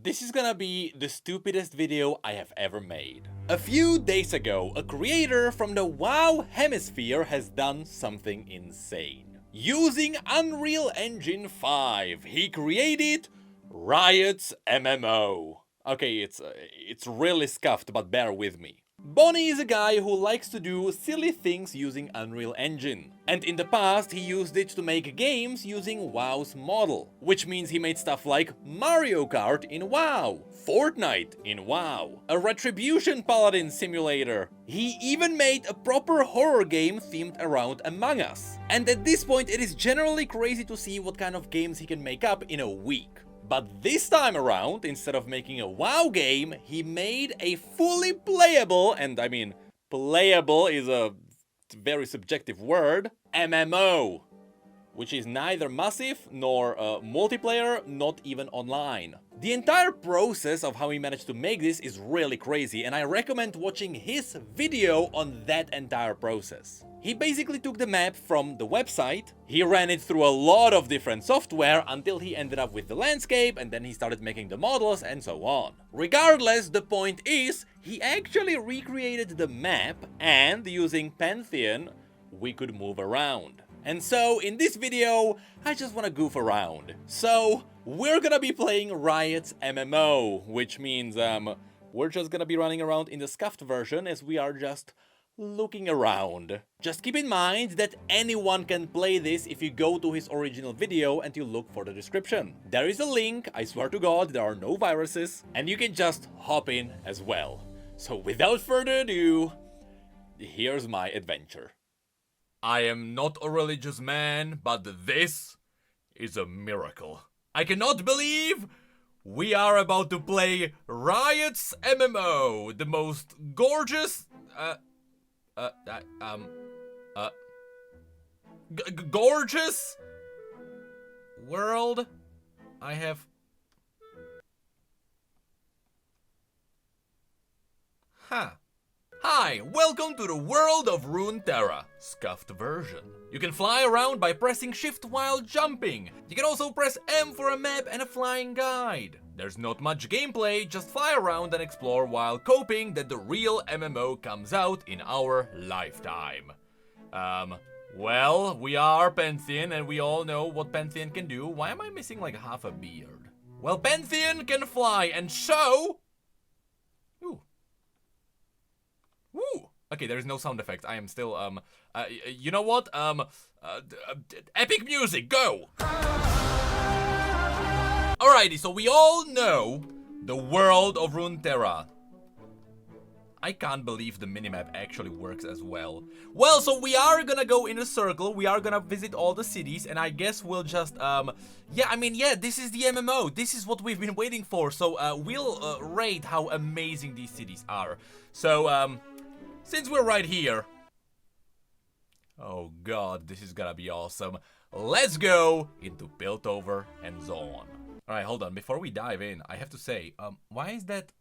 This is gonna be the stupidest video I have ever made. A few days ago, a creator from the WoW hemisphere has done something insane. Using Unreal Engine 5, he created Riot's MMO. Okay, it's really scuffed, but bear with me. Bonnie is a guy who likes to do silly things using Unreal Engine. And in the past, he used it to make games using WoW's model. Which means he made stuff like Mario Kart in WoW, Fortnite in WoW, a Retribution Paladin simulator. He even made a proper horror game themed around Among Us. And at this point, it is generally crazy to see what kind of games he can make up in a week. But this time around, instead of making a WoW game, he made a fully playable, and I mean, playable is a very subjective word, MMO, which is neither massive nor multiplayer, not even online. The entire process of how he managed to make this is really crazy, and I recommend watching his video on that entire process. He basically took the map from the website, he ran it through a lot of different software until he ended up with the landscape, and then he started making the models and so on. Regardless, the point is, he actually recreated the map, and using Pantheon, we could move around. And so, in this video, I just wanna goof around. So, we're gonna be playing Riot's MMO, which means, we're just gonna be running around in the scuffed version as we are just looking around. Just keep in mind that anyone can play this if you go to his original video and you look for the description. There is a link, I swear to God, there are no viruses, and you can just hop in as well. So without further ado, here's my adventure. I am not a religious man, but this is a miracle. I cannot believe we are about to play Riot's MMO, the most gorgeous, gorgeous world I have. Hi, welcome to the world of Runeterra, scuffed version. You can fly around by pressing shift while jumping. You can also press M for a map and a flying guide. There's not much gameplay, just fly around and explore while hoping that the real MMO comes out in our lifetime. Well, we are Pantheon and we all know what Pantheon can do. Why am I missing like half a beard? Well, Pantheon can fly, and so... Ooh. Woo! Okay, there is no sound effect. I am still, you know what? Epic music, go! Alrighty, so we all know the world of Runeterra. I can't believe the minimap actually works as well. Well, so we are gonna go in a circle, we are gonna visit all the cities, and I guess we'll just, yeah, this is the MMO. This is what we've been waiting for, so, we'll, rate how amazing these cities are. So, since we're right here... Oh god, this is gonna be awesome. Let's go into Piltover and Zone. Alright, hold on. Before we dive in, I have to say, why is that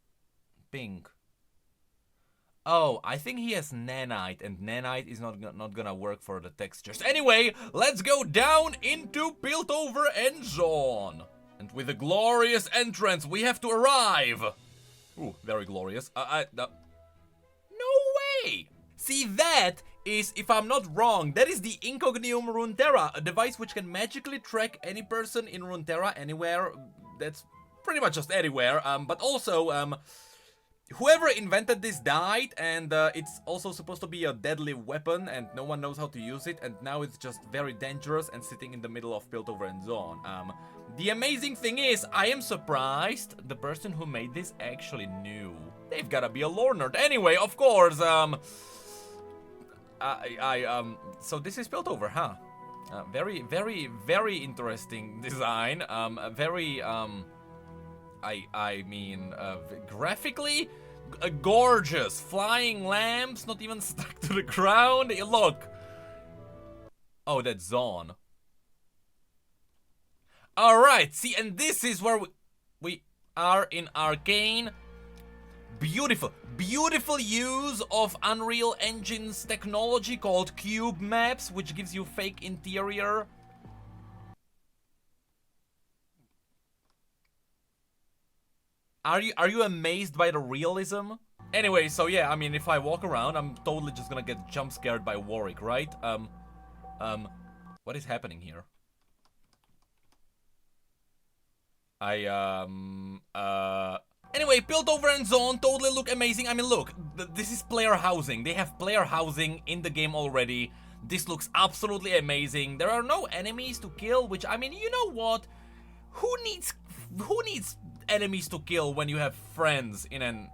pink? Oh, I think he has nanite, and nanite is not gonna work for the textures. Anyway, let's go down into Piltover and Zone. And with a glorious entrance, we have to arrive. Ooh, very glorious. No way! See, that is, if I'm not wrong, that is the Incognium Runeterra, a device which can magically track any person in Runeterra anywhere. That's pretty much just anywhere, but also, whoever invented this died, and it's also supposed to be a deadly weapon, and no one knows how to use it, and now it's just very dangerous and sitting in the middle of Piltover and Zone. The amazing thing is, I am surprised the person who made this actually knew. They've gotta be a lore nerd. Anyway, of course, so this is Piltover, huh? Very, very, very interesting design. Very, I mean, graphically gorgeous. Flying lamps, not even stuck to the ground. Look. Oh, that's Zone. Alright, see, and this is where we are in Arcane. Beautiful, beautiful use of Unreal Engine's technology called cube maps, which gives you fake interior. Are you amazed by the realism? Anyway, so yeah, I mean, if I walk around, I'm totally just gonna get jump scared by Warwick, right? What is happening here? Anyway, Piltover and Zone totally look amazing. I mean, look, this is player housing. They have player housing in the game already. This looks absolutely amazing. There are no enemies to kill, which, I mean, you know what? Who needs enemies to kill when you have friends in an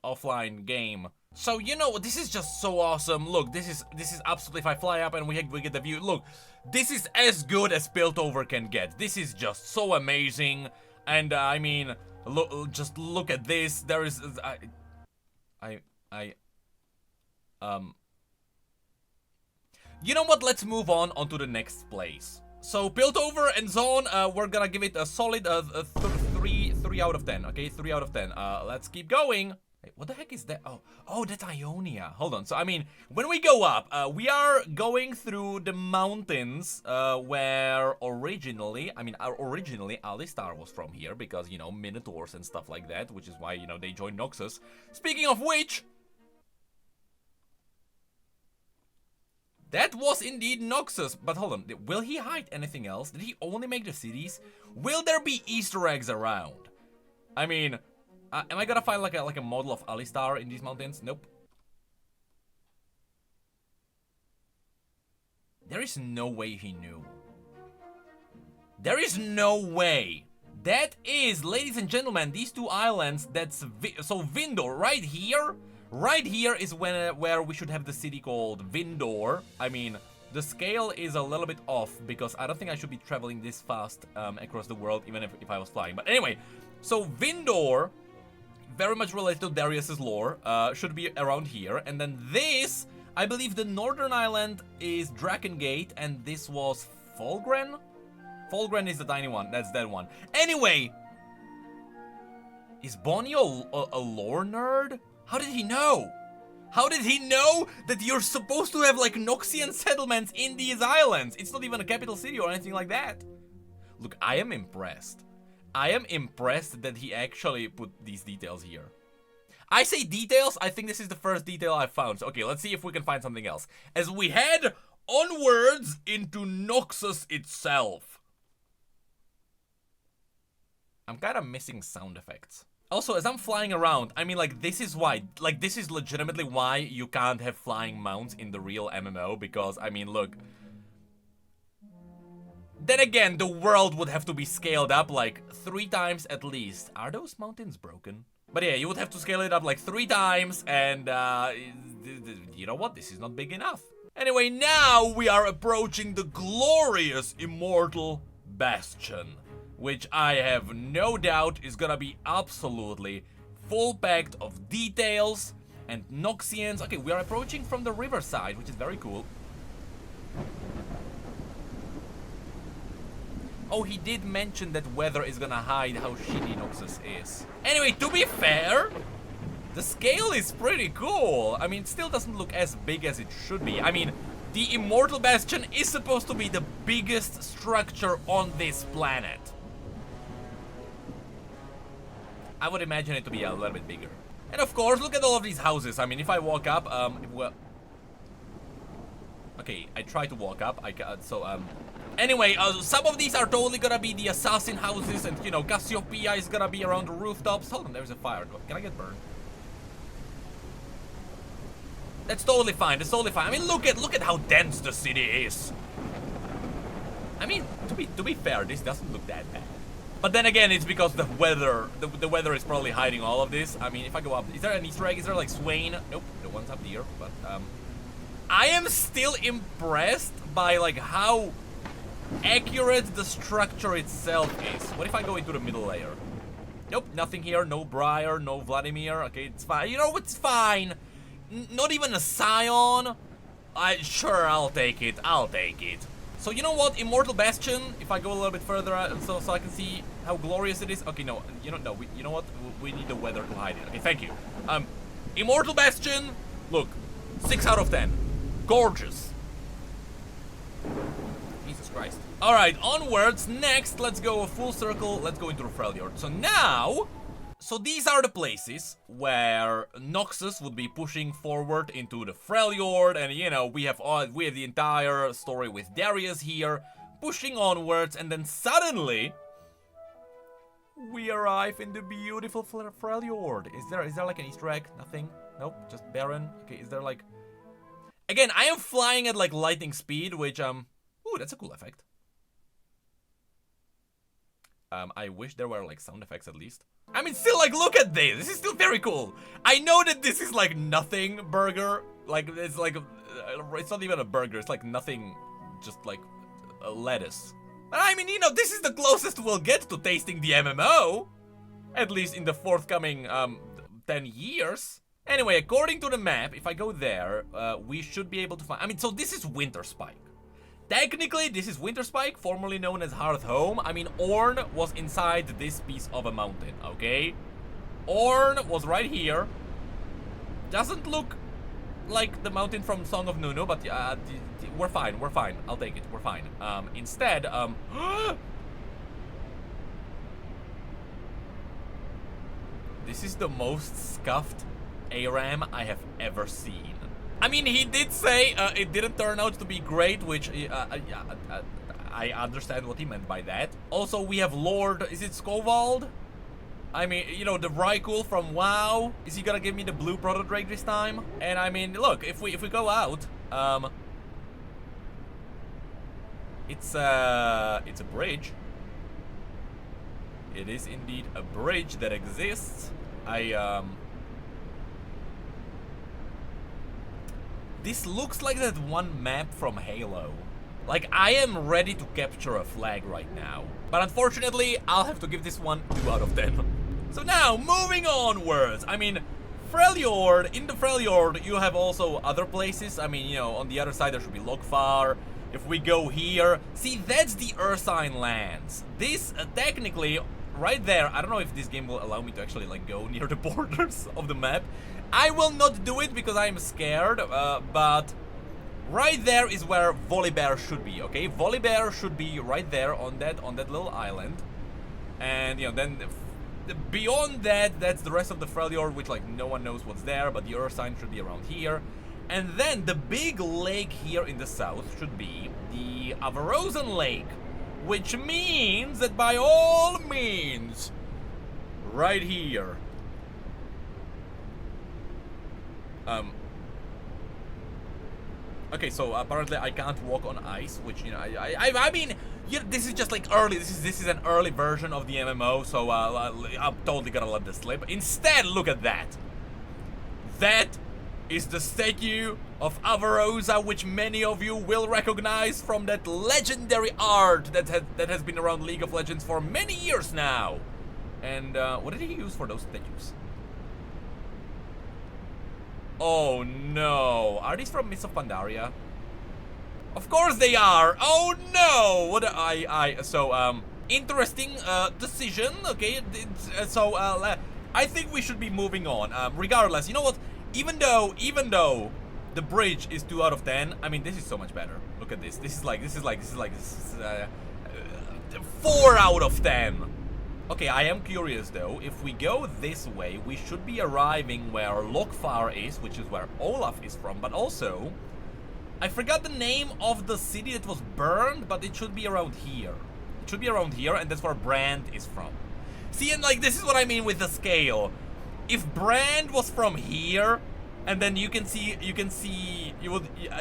offline game? So, you know, this is just so awesome. Look, this is absolutely, if I fly up and we get the view, look, this is as good as Piltover can get. This is just so amazing. And I mean, look, just look at this. There is, you know what? Let's move on onto the next place. So Piltover and Zone, we're gonna give it a solid 3 out of 10. Okay, 3 out of 10. Let's keep going. Hey, what the heck is that? Oh, that's Ionia. Hold on. So I mean, when we go up, we are going through the mountains where originally Alistar was from here because, you know, Minotaurs and stuff like that, which is why, you know, they joined Noxus. Speaking of which, that was indeed Noxus. But hold on, will he hide anything else? Did he only make the cities? Will there be Easter eggs around? I mean, am I gonna find like a model of Alistar in these mountains? Nope. There is no way he knew. There is no way. That is, ladies and gentlemen, these two islands, that's so Vindor right here. Right here is where we should have the city called Vindor. I mean, the scale is a little bit off because I don't think I should be traveling this fast across the world, even if I was flying. But anyway, so Vindor, very much related to Darius's lore, should be around here. And then this, I believe the northern island is Drakengate, and this was Fulgren? Fulgren is the tiny one, that's that one. Anyway, is Bonnie a lore nerd? How did he know? How did he know that you're supposed to have like Noxian settlements in these islands? It's not even a capital city or anything like that. Look, I am impressed. I am impressed that he actually put these details here. I say details, I think this is the first detail I found. So, okay, let's see if we can find something else. As we head onwards into Noxus itself. I'm kind of missing sound effects. Also, as I'm flying around, I mean, like, this is why, like, this is legitimately why you can't have flying mounts in the real MMO, because, I mean, look. Then again, the world would have to be scaled up, like, 3 times at least. Are those mountains broken? But yeah, you would have to scale it up, like, 3 times, and, you know what? This is not big enough. Anyway, now we are approaching the glorious Immortal Bastion, which I have no doubt is gonna be absolutely full-packed of details and Noxians. Okay, we are approaching from the riverside, which is very cool. Oh, he did mention that weather is gonna hide how shitty Noxus is. Anyway, to be fair, the scale is pretty cool. I mean, it still doesn't look as big as it should be. I mean, the Immortal Bastion is supposed to be the biggest structure on this planet. I would imagine it to be a little bit bigger. And of course, look at all of these houses. I mean, if I walk up, well... Okay, I try to walk up. Anyway, some of these are totally gonna be the assassin houses, and, you know, Cassiopeia is gonna be around the rooftops. Hold on, there's a fire. Can I get burned? That's totally fine. That's totally fine. I mean, look at how dense the city is. I mean, to be fair, this doesn't look that bad. But then again, it's because the weather is probably hiding all of this. I mean, if I go up, is there an Easter egg? Is there like Swain? Nope, the one's up here. But I am still impressed by like how accurate the structure itself is. What if I go into the middle layer? Nope, nothing here. No Briar, no Vladimir. Okay, it's fine. You know, it's fine. Not even a Scion. Sure, I'll take it. I'll take it. So you know what, Immortal Bastion, if I go a little bit further so I can see how glorious it is. Okay, no, you know what, we need the weather to hide it. Okay, thank you. Immortal Bastion, look, 6 out of 10. Gorgeous. Jesus Christ. Alright, onwards. Next, let's go a full circle. Let's go into the Freljord. So these are the places where Noxus would be pushing forward into the Freljord, and you know, we have the entire story with Darius here, pushing onwards, and then suddenly we arrive in the beautiful Freljord. Is there like an Easter egg? Nothing? Nope, just barren. Okay, is there like... Again, I am flying at like lightning speed, which ooh, that's a cool effect. I wish there were like sound effects at least. I mean, still, like, look at this. This is still very cool. I know that this is like nothing burger. Like, it's like, it's not even a burger. It's like nothing, just like a lettuce. But I mean, you know, this is the closest we'll get to tasting the MMO. At least in the forthcoming 10 years. Anyway, according to the map, if I go there, we should be able to find... I mean, so this is Winter Spike. Technically, this is Winter Spike, formerly known as Hearth Home. I mean, Orn was inside this piece of a mountain, okay? Orn was right here. Doesn't look like the mountain from Song of Nunu, but we're fine, we're fine. I'll take it, we're fine. Instead, this is the most scuffed ARAM I have ever seen. I mean, he did say it didn't turn out to be great, which I understand what he meant by that. Also, we have Lord, is it Skovald? I mean, you know, the Rykul from WoW. Is he gonna give me the blue Proto-Drake this time? And I mean, look, if we go out, it's a bridge. It is indeed a bridge that exists. This looks like that one map from Halo. Like, I am ready to capture a flag right now. But unfortunately, I'll have to give this one 2 out of 10. So now, moving onwards. I mean, Freljord, in the Freljord, you have also other places. I mean, you know, on the other side there should be Lokfar. If we go here, see, that's the Ursine lands. This, technically, right there, I don't know if this game will allow me to actually, like, go near the borders of the map. I will not do it because I'm scared, but right there is where Volibear should be, okay? Volibear should be right there on that little island. And, you know, then beyond that, that's the rest of the Freljord, which, like, no one knows what's there, but the Ursine should be around here. And then the big lake here in the south should be the Avarosan Lake, which means that by all means, right here, okay, so apparently I can't walk on ice, which, you know, I mean, yeah, this is just like early. This is an early version of the MMO, so I'm totally gonna let this slip. Instead, look at that. That is the statue of Avarosa, which many of you will recognize from that legendary art that has been around League of Legends for many years now. And what did he use for those statues? Oh no, are these from Mists of Pandaria? Of course they are. Oh no, what so interesting decision. Okay, so I think we should be moving on. Regardless, you know what? Even though the bridge is 2 out of 10, I mean, this is so much better. Look at this. This is 4 out of 10. Okay, I am curious though, if we go this way, we should be arriving where Lokfar is, which is where Olaf is from, but also, I forgot the name of the city that was burned, but it should be around here. It should be around here, and that's where Brand is from. See, and like, this is what I mean with the scale. If Brand was from here, and then you would,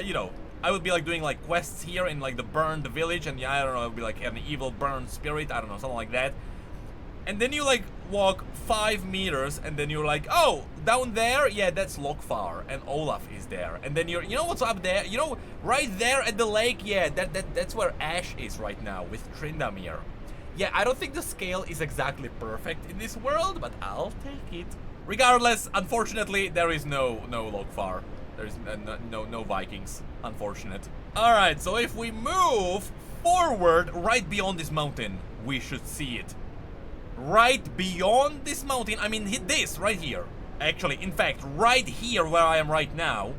you know, I would be like doing like quests here in like the burned village, and yeah, I don't know, it would be like an evil burned spirit, I don't know, something like that. And then you like walk 5 meters, and then you're like, oh, down there, yeah, that's Lokfar, and Olaf is there. And then you know what's up there? You know, right there at the lake, yeah, that's where Ash is right now with Tryndamere. Yeah, I don't think the scale is exactly perfect in this world, but I'll take it. Regardless, unfortunately, there is no Lokfar. There is no Vikings. Unfortunate. All right, so if we move forward right beyond this mountain, we should see it. Right beyond this mountain, I mean, hit this right here. Actually, in fact, right here where I am right now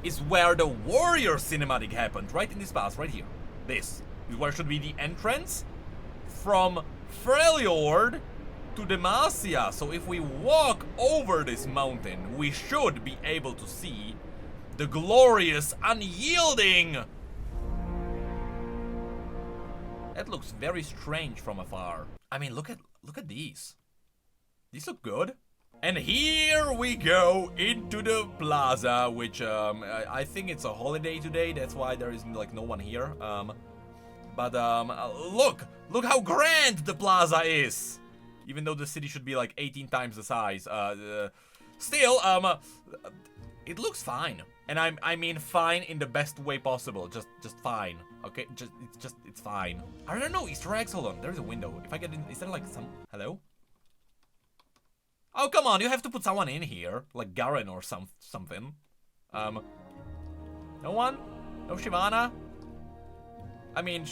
is where the Warrior cinematic happened. Right in this pass, right here. This is where should be the entrance from Freljord to Demacia. So if we walk over this mountain, we should be able to see the glorious, unyielding. That looks very strange from afar. I mean, look at these. These look good. And here we go into the plaza, which I think it's a holiday today. That's why there is like no one here. Look how grand the plaza is. Even though the city should be like 18 times the size. Still, it looks fine. And I mean fine in the best way possible. Just fine. Okay, it's fine. I don't know, Easter eggs, hold on. There's a window. If I get in, is there like some, hello? Oh, come on, you have to put someone in here. Like Garen or something. No one? No Shivana? I mean,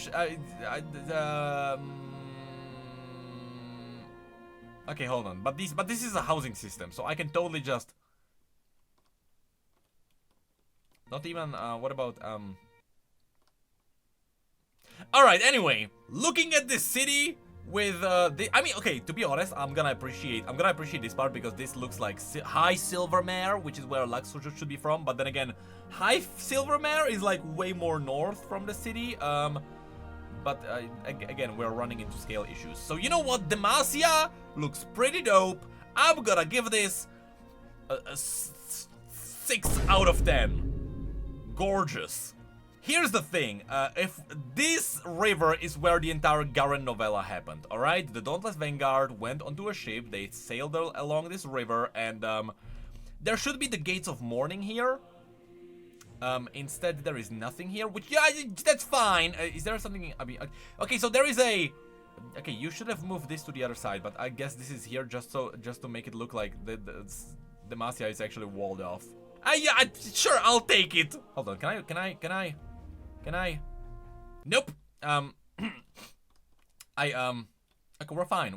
okay, hold on. But this is a housing system, so I can totally just. Not even. What about All right. Anyway, looking at this city with I mean, okay. To be honest, I'm gonna appreciate this part because this looks like High Silvermere, which is where Lux should be from. But then again, High Silvermere is like way more north from the city. But again, we're running into scale issues. So you know what? Demacia looks pretty dope. I'm gonna give this a 6 out of 10. Gorgeous. Here's the thing, if this river is where the entire Garen novella happened, alright? The Dauntless Vanguard went onto a ship, they sailed along this river, and there should be the Gates of Morning here. Instead, there is nothing here, which, yeah, that's fine. Is there something, I mean, okay, so there is a, okay, you should have moved this to the other side, but I guess this is here just to make it look like the Demacia is actually walled off. Yeah, sure, I'll take it. Hold on, can I? Nope. Okay, we're fine.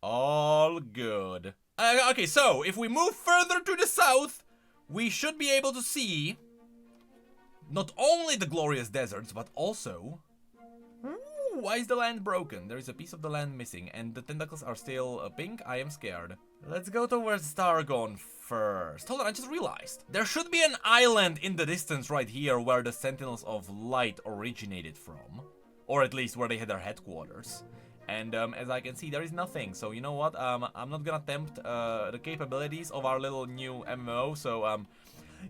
All good. Okay, so if we move further to the south, we should be able to see not only the glorious deserts, but also. Ooh, why is the land broken? There is a piece of the land missing, and the tentacles are still pink. I am scared. Let's go towards Targon first. Hold on, I just realized. There should be an island in the distance right here where the Sentinels of Light originated from. Or at least where they had their headquarters. And as I can see, there is nothing. So you know what? I'm not gonna tempt the capabilities of our little new MMO. So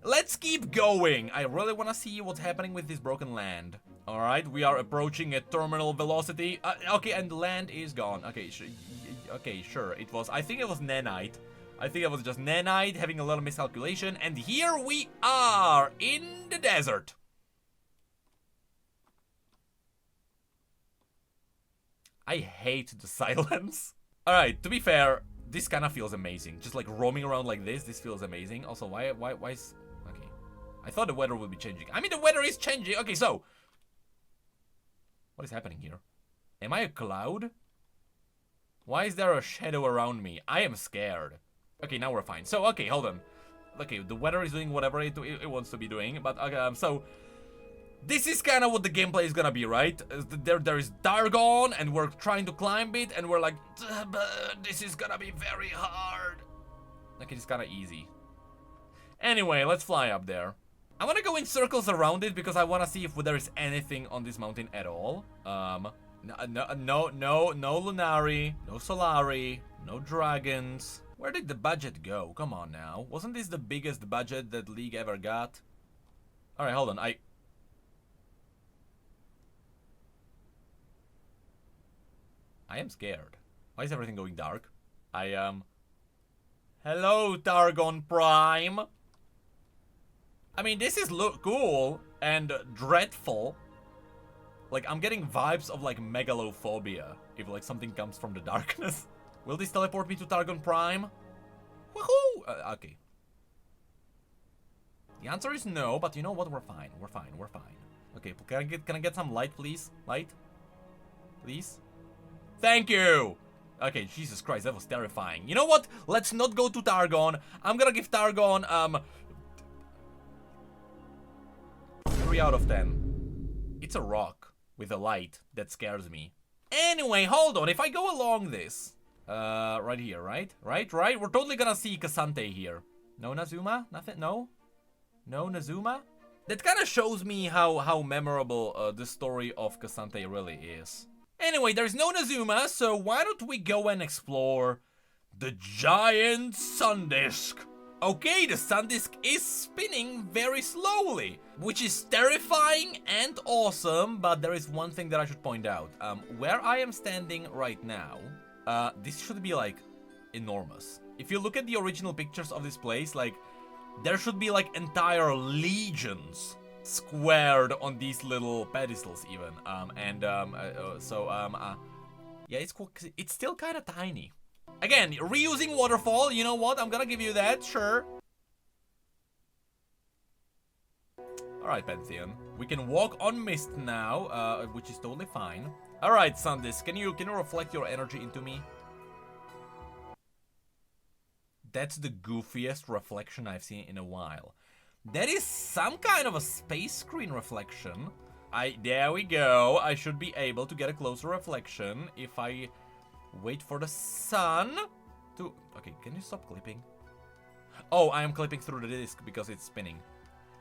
let's keep going. I really wanna see what's happening with this broken land. Alright, we are approaching at terminal velocity. Okay, and the land is gone. Okay, sure. It was, I think it was nanite. I think it was just nanite having a little miscalculation. And here we are in the desert. I hate the silence. Alright, to be fair, this kind of feels amazing. Just like roaming around like this feels amazing. Also, why is, okay. I thought the weather would be changing. I mean, the weather is changing. Okay, so. What is happening here? Am I a cloud? Why is there a shadow around me? I am scared. Okay, now we're fine. So, okay, hold on. Okay, the weather is doing whatever it wants to be doing. But, so. This is kind of what the gameplay is gonna be, right? There is Targon, and we're trying to climb it, and we're like, this is gonna be very hard. Like, it's kind of easy. Anyway, let's fly up there. I want to go in circles around it because I want to see if there is anything on this mountain at all. No Lunari, no Solari, no dragons. Where did the budget go? Come on now. Wasn't this the biggest budget that League ever got? Alright, hold on. I am scared. Why is everything going dark? Hello, Targon Prime. I mean, this is cool and dreadful. Like, I'm getting vibes of, like, megalophobia if, like, something comes from the darkness. Will this teleport me to Targon Prime? Woohoo! Okay. The answer is no, but you know what? We're fine. Okay, can I get some light, please? Light? Please? Thank you! Okay, Jesus Christ, that was terrifying. You know what? Let's not go to Targon. I'm gonna give Targon, 3 out of 10. It's a rock with a light that scares me. Anyway, hold on. If I go along this, Right here, right? Right? We're totally gonna see Cassante here. No Nazuma? Nothing? No? No Nazuma? That kind of shows me how memorable the story of Cassante really is. Anyway, there's no Nazuma, so why don't we go and explore the giant sun disk? Okay, the sun disk is spinning very slowly, which is terrifying and awesome, but there is one thing that I should point out. Where I am standing right now, this should be like enormous. If you look at the original pictures of this place, like there should be like entire legions squared on these little pedestals even. Yeah, it's still kind of tiny. Again, reusing waterfall, you know what? I'm gonna give you that, sure. Alright, Pantheon. We can walk on mist now, which is totally fine. Alright, Sundis, can you reflect your energy into me? That's the goofiest reflection I've seen in a while. That is some kind of a space screen reflection. There we go. I should be able to get a closer reflection if I wait for the sun to... Okay, can you stop clipping? Oh, I am clipping through the disc because it's spinning.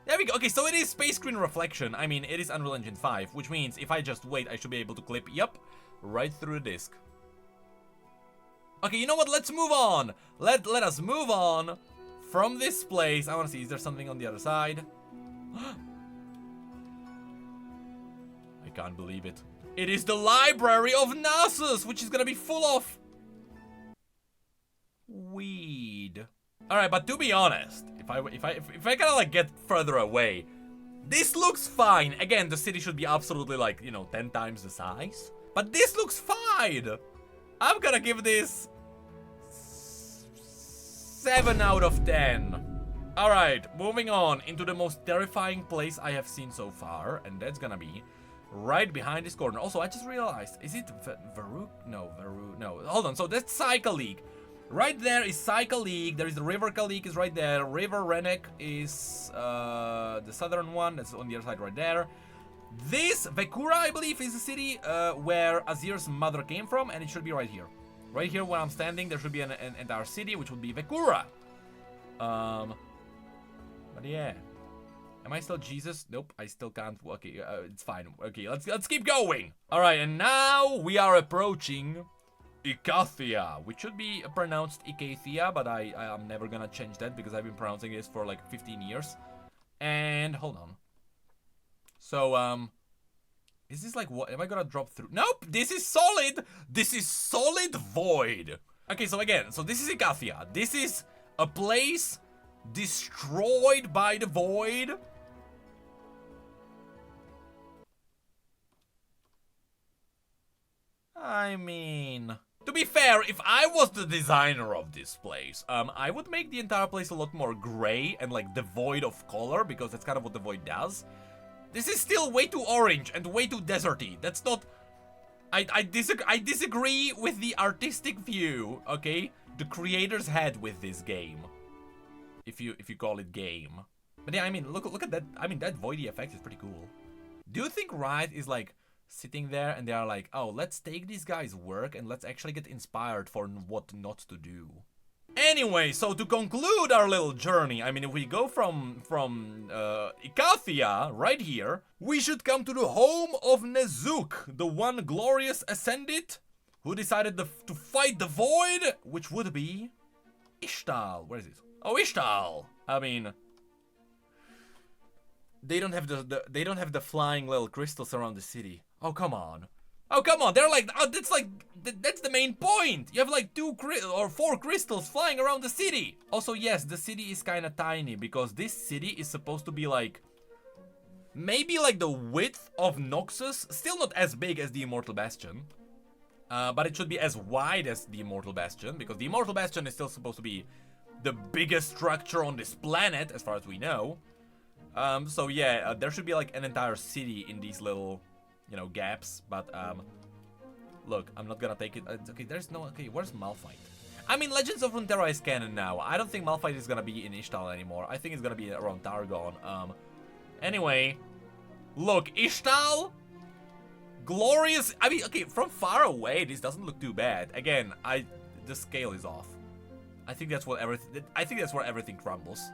There we go. Okay, so it is space screen reflection. I mean, it is Unreal Engine 5, which means if I just wait, I should be able to clip, yup, right through the disc. Okay, you know what? Let's move on. Let us move on from this place. I want to see, is there something on the other side? I can't believe it. It is the library of Nasus, which is gonna be full of weed. All right, but to be honest, if I kind of like get further away, this looks fine. Again, the city should be absolutely like, you know, 10 times the size, but this looks fine. I'm gonna give this 7 out of 10. All right, moving on into the most terrifying place I have seen so far, and that's gonna be right behind this corner. Also, I just realized, is it Varuk? No, Varuk. No, hold on. So that's Cycle League. Right there is Cycle League. There is the River Kalik is right there. River Renek is the southern one. That's on the other side right there. This Vekura, I believe, is the city where Azir's mother came from, and it should be right here. Right here where I'm standing, there should be an entire city, which would be Vekura. But yeah. Am I still Jesus? Nope, I still can't. Okay, it's fine. Okay, let's keep going. All right, and now we are approaching Icathia, which should be pronounced Icathia, but I'm never gonna change that because I've been pronouncing this for like 15 years. And hold on. So is this like what? Am I gonna drop through? Nope, this is solid. This is solid void. Okay, so again, so this is Icathia. This is a place destroyed by the void. I mean, to be fair, if I was the designer of this place, I would make the entire place a lot more gray and like devoid of color, because that's kind of what the void does. This is still way too orange and way too deserty. That's not... I disagree with the artistic view, okay, the creators had with this game. If you call it game. But yeah, I mean, look at that. I mean, that voidy effect is pretty cool. Do you think Riot is like sitting there and they are like, oh, let's take this guy's work and let's actually get inspired for what not to do? Anyway, so to conclude our little journey, I mean, if we go from Icathia, right here, we should come to the home of Nezuk, the one glorious Ascended, who decided to fight the void, which would be Ishtal. Where is it? Oh, Ishtal. I mean, they don't have the flying little crystals around the city. Oh, come on. Oh, come on. They're like, that's the main point. You have like 2 or 4 crystals flying around the city. Also, yes, the city is kind of tiny because this city is supposed to be like, maybe like the width of Noxus. Still not as big as the Immortal Bastion. But it should be as wide as the Immortal Bastion, because the Immortal Bastion is still supposed to be the biggest structure on this planet, as far as we know. So yeah, there should be like an entire city in these little, you know, gaps. But look, I'm not gonna take it. Okay, there's no. Okay, where's Malphite? I mean, Legends of Runeterra is canon now. I don't think Malphite is gonna be in Ishtal anymore. I think it's gonna be around Targon. Anyway, look, Ishtal, glorious. I mean, okay, from far away, this doesn't look too bad. Again, the scale is off. I think that's what everything. I think that's where everything crumbles.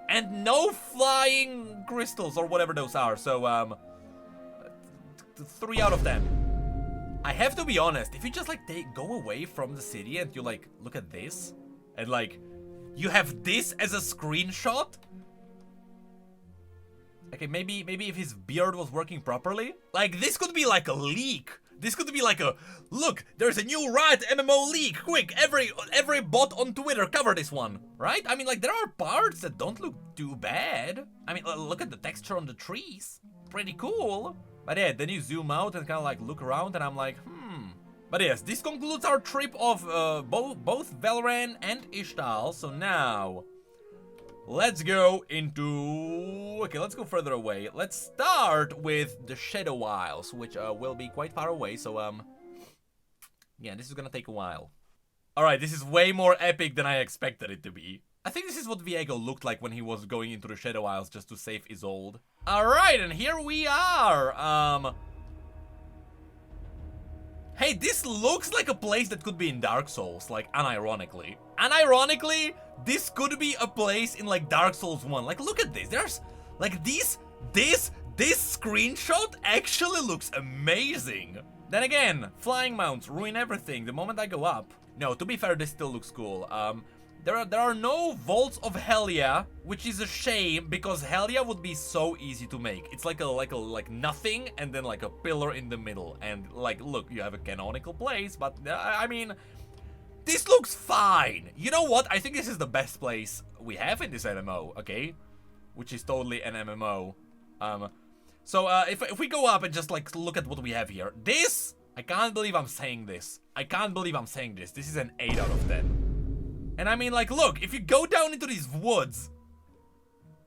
And no flying crystals or whatever those are. So 3 out of 10. I have to be honest. If you just like go away from the city and you like look at this, and like you have this as a screenshot. Okay, maybe if his beard was working properly. Like, this could be like a leak. This could be like a, look, there's a new Riot MMO leak. Quick, every bot on Twitter cover this one. Right? I mean, like, there are parts that don't look too bad. I mean, look at the texture on the trees. Pretty cool. But yeah, then you zoom out and kind of like look around and I'm like, But yes, this concludes our trip of both Valorant and Ishtal. So now, let's go into... Okay, let's go further away. Let's start with the Shadow Isles, which will be quite far away. So, yeah, this is gonna take a while. Alright, this is way more epic than I expected it to be. I think this is what Viego looked like when he was going into the Shadow Isles just to save Isolde. Alright, and here we are. Hey, this looks like a place that could be in Dark Souls, like, unironically. Unironically, this could be a place in, like, Dark Souls 1. Like, look at this. There's, like, this screenshot actually looks amazing. Then again, flying mounts ruin everything the moment I go up. No, to be fair, this still looks cool. There are no Vaults of Hellia, which is a shame because Hellia would be so easy to make. It's like nothing and then like a pillar in the middle. And like, look, you have a canonical place, but I mean, this looks fine. You know what? I think this is the best place we have in this MMO, okay? Which is totally an MMO. So if we go up and just like look at what we have here. This, I can't believe I'm saying this. I can't believe I'm saying this. This is an 8 out of 10. And I mean, like, look, if you go down into these woods,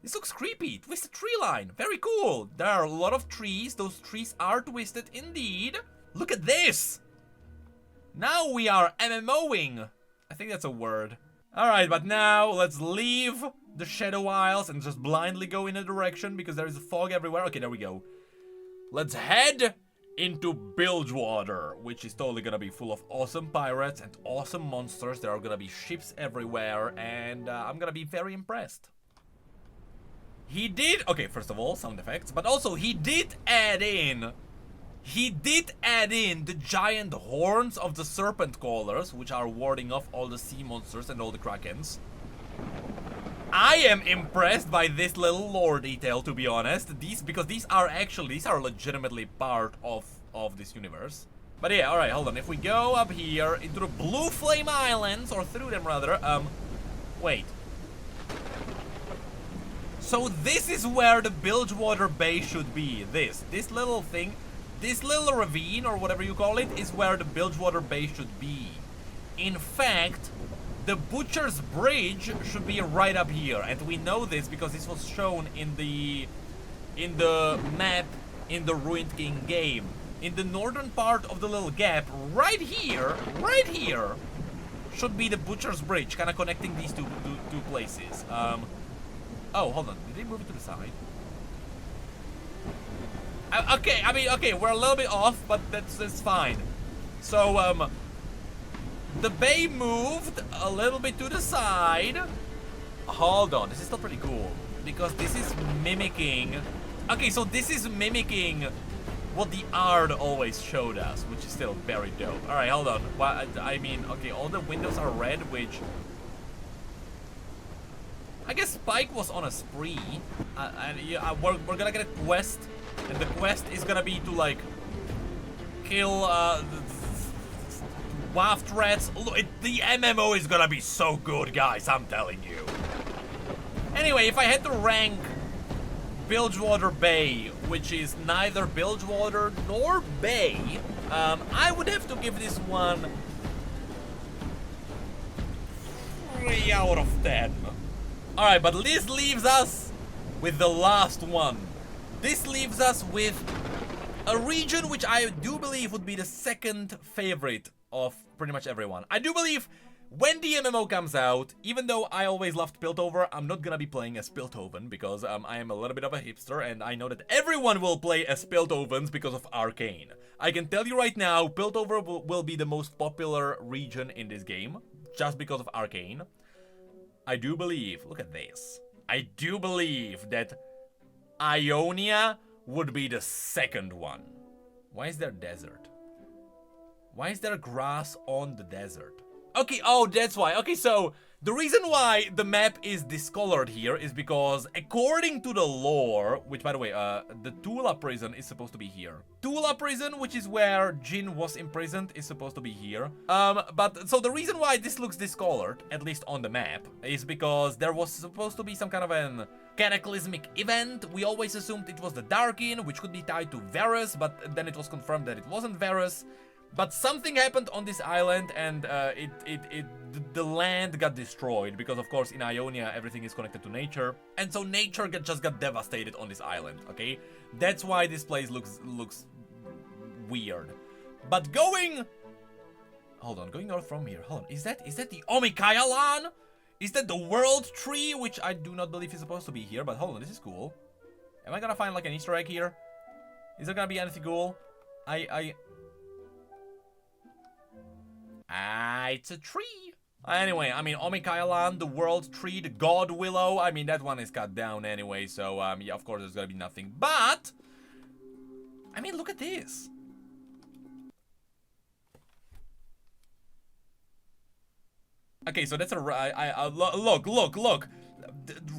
this looks creepy. Twisted tree line. Very cool. There are a lot of trees. Those trees are twisted indeed. Look at this. Now we are MMOing. I think that's a word. Alright, but now let's leave the Shadow Isles and just blindly go in a direction because there is fog everywhere. Okay, there we go. Let's head into Bilgewater, which is totally gonna be full of awesome pirates and awesome monsters. There are gonna be ships everywhere, and I'm gonna be very impressed. He did, okay, first of all, sound effects, but also he did add in the giant horns of the serpent callers, which are warding off all the sea monsters and all the krakens. I am impressed by this little lore detail, to be honest. Because these are legitimately part of this universe. But yeah, alright, hold on. If we go up here into the Blue Flame Islands, or through them rather, wait. So this is where the Bilgewater Bay should be. This little thing, this little ravine, or whatever you call it, is where the Bilgewater Bay should be. In fact, the Butcher's Bridge should be right up here, and we know this because this was shown in the map in the Ruined King game. In the northern part of the little gap, right here, should be the Butcher's Bridge, kind of connecting these two places. Oh, hold on, did they move it to the side? Okay, I mean, okay, we're a little bit off, but that's fine. So, the bay moved a little bit to the side. Hold on, this is still pretty cool. Because this is mimicking... Okay, so this is mimicking what the Ard always showed us, which is still very dope. Alright, hold on. Well, I mean, okay, all the windows are red, which... I guess Spike was on a spree. Yeah, we're gonna get a quest. And the quest is gonna be to, like, kill, waft rats. The MMO is gonna be so good, guys, I'm telling you. Anyway, if I had to rank Bilgewater Bay, which is neither Bilgewater nor Bay, I would have to give this one 3 out of 10. Alright, but this leaves us with the last one. This leaves us with a region which I do believe would be the second favorite of pretty much everyone. I do believe when the MMO comes out, even though I always loved Piltover, I'm not gonna be playing as Piltover because I am a little bit of a hipster and I know that everyone will play as Piltovans because of Arcane. I can tell you right now, Piltover will be the most popular region in this game just because of Arcane. I do believe, look at this, I do believe that Ionia would be the second one. Why is there desert? Why is there grass on the desert? Okay, oh, that's why. Okay, so the reason why the map is discolored here is because according to the lore, which by the way, the Tula prison is supposed to be here. Tula prison, which is where Jin was imprisoned, is supposed to be here. But so the reason why this looks discolored, at least on the map, is because there was supposed to be some kind of an cataclysmic event. We always assumed it was the Darkin, which could be tied to Varus, but then it was confirmed that it wasn't Varus. But something happened on this island and the land got destroyed because of course in Ionia everything is connected to nature. And so nature just got devastated on this island, okay? That's why this place looks weird. But going north from here, hold on, is that the Omikayalan? Is that the world tree, which I do not believe is supposed to be here, but hold on, this is cool. Am I gonna find like an Easter egg here? Is there gonna be anything cool? It's a tree. Anyway, I mean, Omikayalan, the world tree, the god willow, I mean, that one is cut down anyway, so, yeah, of course, there's gonna be nothing. But, I mean, look at this. Okay, so that's a, look.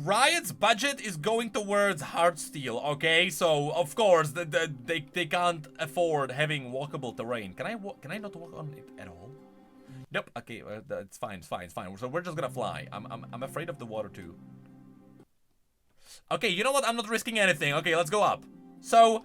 Riot's budget is going towards Heartsteel, okay? So, of course, they can't afford having walkable terrain. Can I not walk on it at all? Nope. Okay, it's fine. So we're just gonna fly. I'm afraid of the water too. Okay, you know what? I'm not risking anything. Okay, let's go up. So,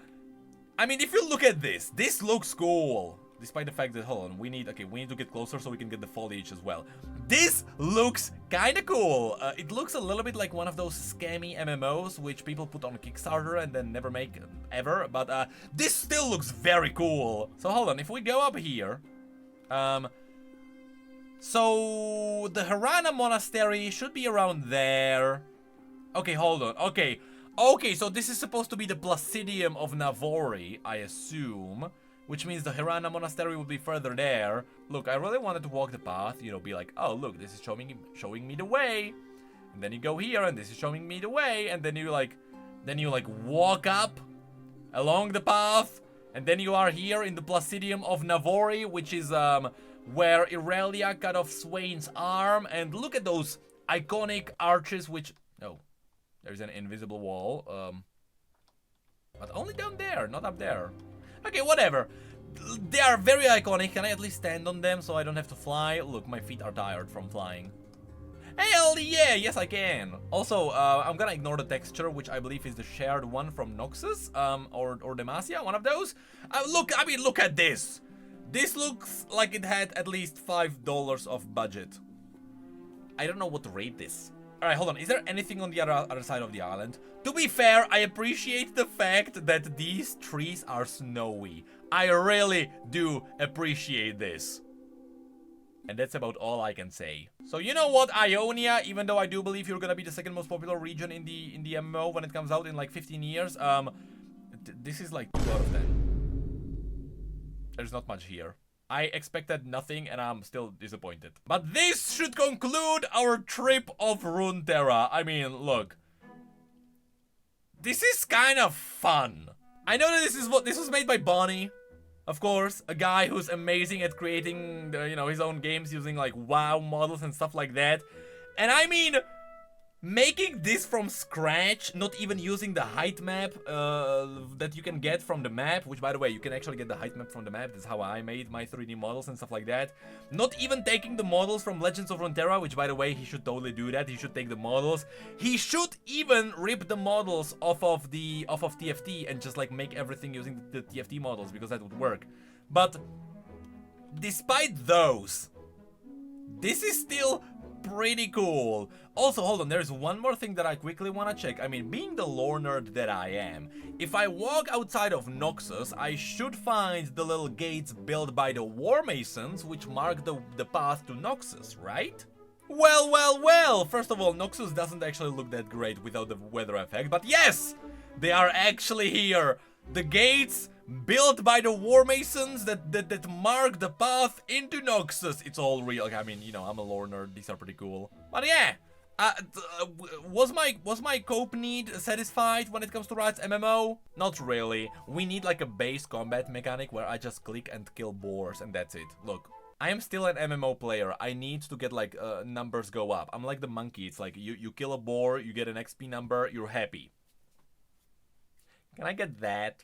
I mean, if you look at this looks cool. Despite the fact that, hold on, we need to get closer so we can get the foliage as well. This looks kinda cool. It looks a little bit like one of those scammy MMOs which people put on Kickstarter and then never make ever. But this still looks very cool. So hold on, if we go up here, so the Harana Monastery should be around there. Okay, hold on. Okay, so this is supposed to be the Placidium of Navori, I assume. Which means the Harana Monastery will be further there. Look, I really wanted to walk the path, you know, be like, oh, look, this is showing me the way. And then you go here, and this is showing me the way. And then you walk up along the path. And then you are here in the Placidium of Navori, which is, where Irelia cut off Swain's arm. And look at those iconic arches, which... Oh, there's an invisible wall. But only down there, not up there. Okay, whatever. They are very iconic. Can I at least stand on them so I don't have to fly? Look, my feet are tired from flying. Hell yeah, yes I can. Also, I'm gonna ignore the texture, which I believe is the shared one from Noxus, or Demacia, one of those. Look at this. This looks like it had at least $5 of budget. I don't know what to rate this. Alright, hold on. Is there anything on the other side of the island? To be fair, I appreciate the fact that these trees are snowy. I really do appreciate this. And that's about all I can say. So you know what, Ionia, even though I do believe you're gonna be the second most popular region in the MMO when it comes out in like 15 years, this is like 2 out of 10. There's not much here. I expected nothing and I'm still disappointed. But this should conclude our trip of Runeterra. I mean, look. This is kind of fun. I know that this was made by Bonnie. Of course, a guy who's amazing at creating, his own games using like WoW models and stuff like that. And I mean, making this from scratch, not even using the height map that you can get from the map, which by the way, you can actually get the height map from the map. That's how I made my 3D models and stuff like that. Not even taking the models from Legends of Runeterra, which by the way, he should totally do that. He should take the models. He should even rip the models off of TFT and just like make everything using the TFT models, because that would work. But despite those, this is still pretty cool. Also, hold on, there's one more thing that I quickly want to check. I mean, being the lore nerd that I am, if I walk outside of Noxus, I should find the little gates built by the War Masons, which mark the path to Noxus, right? Well, well, well! First of all, Noxus doesn't actually look that great without the weather effect, but yes! They are actually here! The gates built by the War Masons that mark the path into Noxus. It's all real. I mean, you know, I'm a lore nerd. These are pretty cool. But yeah, was my cope need satisfied when it comes to Riot's MMO? Not really. We need like a base combat mechanic where I just click and kill boars and that's it. Look, I am still an MMO player. I need to get like numbers go up. I'm like the monkey. It's like you kill a boar, you get an XP number, you're happy. Can I get that?